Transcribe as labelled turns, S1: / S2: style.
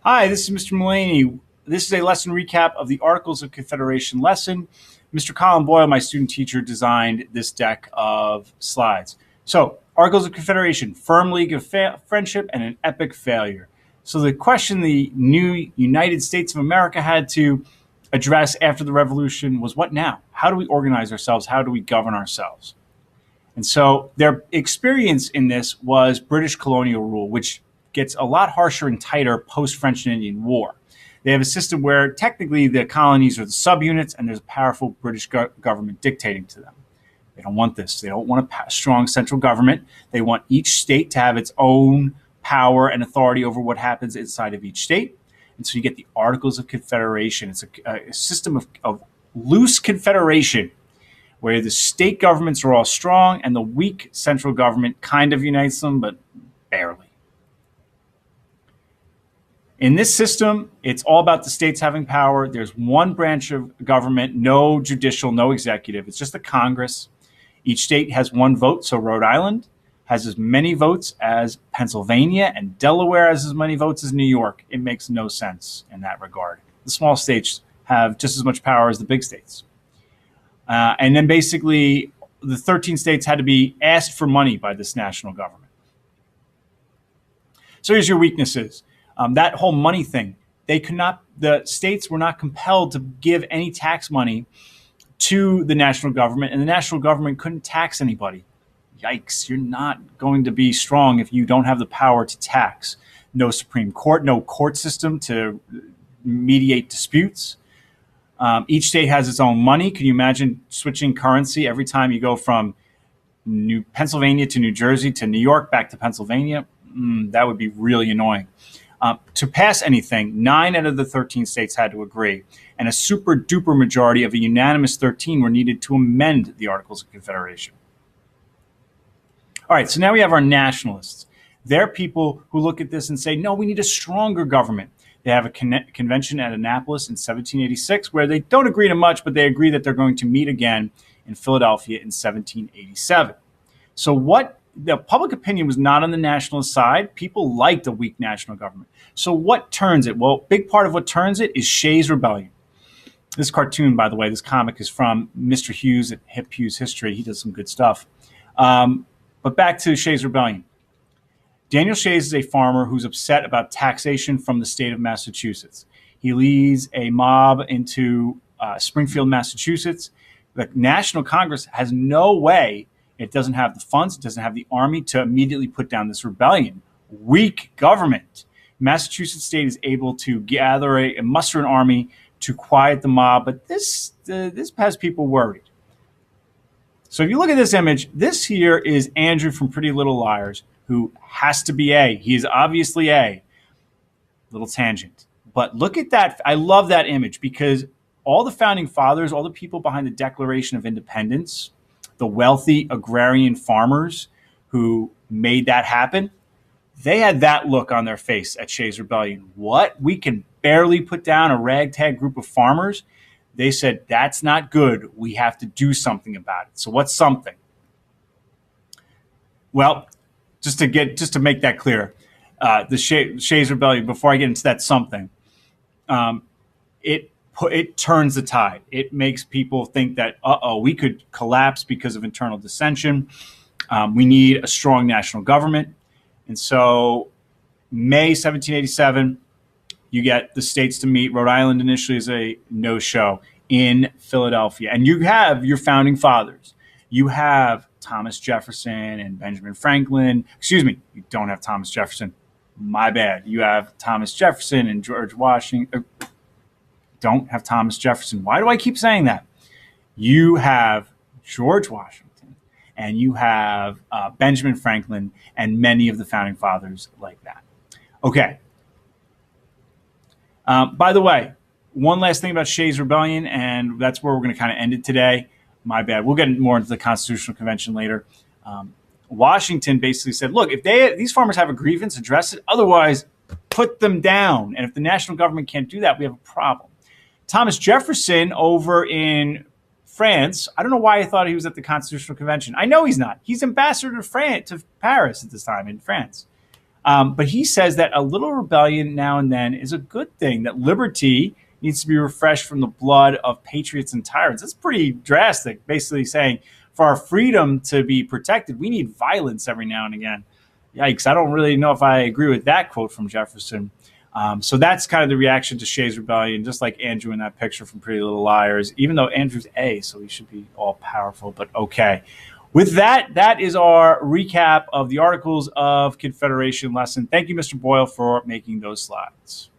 S1: Hi, this is Mr. Mullaney. This is a lesson recap of the Articles of Confederation lesson. Mr. Colin Boyle, my student teacher, designed this deck of slides. So, Articles of Confederation, firm league of friendship, and an epic failure. So the question the new United States of America had to address after the revolution was, what now? How do we organize ourselves? How do we govern ourselves? And so their experience in this was British colonial rule, which gets a lot harsher and tighter post-French and Indian War. They have a system where technically the colonies are the subunits and there's a powerful British government dictating to them. They don't want this. They don't want a strong central government. They want each state to have its own power and authority over what happens inside of each state. And so you get the Articles of Confederation. It's a system of loose confederation where the state governments are all strong and the weak central government kind of unites them, but barely. In this system, it's all about the states having power. There's one branch of government, no judicial, no executive. It's just the Congress. Each state has one vote. So Rhode Island has as many votes as Pennsylvania, and Delaware has as many votes as New York. It makes no sense in that regard. The small states have just as much power as the big states. And then basically, the 13 states had to be asked for money by this national government. So here's your weaknesses. That whole money thing, the states were not compelled to give any tax money to the national government, and the national government couldn't tax anybody. Yikes, you're not going to be strong if you don't have the power to tax. No Supreme Court, no court system to mediate disputes. Each state has its own money. Can you imagine switching currency every time you go from Pennsylvania to New Jersey to New York back to Pennsylvania? That would be really annoying. To pass anything, 9 out of the 13 states had to agree, and a super duper majority of a unanimous 13 were needed to amend the Articles of Confederation. All right, so now we have our nationalists. They're people who look at this and say, no, we need a stronger government. They have a convention at Annapolis in 1786 where they don't agree to much, but they agree that they're going to meet again in Philadelphia in 1787. So the public opinion was not on the nationalist side. People liked a weak national government. So what turns it? Well, big part of what turns it is Shays Rebellion. This cartoon, by the way, this comic is from Mr. Hughes at Hip Hughes History. He does some good stuff. But back to Shays Rebellion. Daniel Shays is a farmer who's upset about taxation from the state of Massachusetts. He leads a mob into Springfield, Massachusetts. The National Congress has no way. It doesn't have the funds. It doesn't have the army to immediately put down this rebellion. Weak government. Massachusetts state is able to gather muster an army to quiet the mob, but this has people worried. So if you look at this image, this here is Andrew from Pretty Little Liars, who has to be A. He is obviously A. Little tangent. But look at that. I love that image because all the founding fathers, all the people behind the Declaration of Independence, the wealthy agrarian farmers who made that happen, they had that look on their face at Shays Rebellion. What? We can barely put down a ragtag group of farmers? They said, that's not good. We have to do something about it. So what's something? Well, just to make that clear, the Shays Rebellion, before I get into that something, it turns the tide. It makes people think that, we could collapse because of internal dissension. We need a strong national government. And so May 1787, you get the states to meet. Rhode Island initially is a no-show in Philadelphia. And you have your founding fathers. You have Thomas Jefferson and Benjamin Franklin. Excuse me, you don't have Thomas Jefferson. My bad. You have Thomas Jefferson and George Washington. Don't have Thomas Jefferson. Why do I keep saying that? You have George Washington and you have Benjamin Franklin and many of the founding fathers like that. Okay. By the way, one last thing about Shays Rebellion, and that's where we're going to kind of end it today. My bad. We'll get more into the Constitutional Convention later. Washington basically said, look, if these farmers have a grievance, address it. Otherwise, put them down. And if the national government can't do that, we have a problem. Thomas Jefferson over in France, I don't know why I thought he was at the Constitutional Convention. I know he's not. He's ambassador to Paris at this time in France. But he says that a little rebellion now and then is a good thing, that liberty needs to be refreshed from the blood of patriots and tyrants. That's pretty drastic, basically saying for our freedom to be protected, we need violence every now and again. Yikes, I don't really know if I agree with that quote from Jefferson. So that's kind of the reaction to Shays Rebellion, just like Andrew in that picture from Pretty Little Liars, even though Andrew's A, so he should be all powerful, but okay. With that, that is our recap of the Articles of Confederation lesson. Thank you, Mr. Boyle, for making those slides.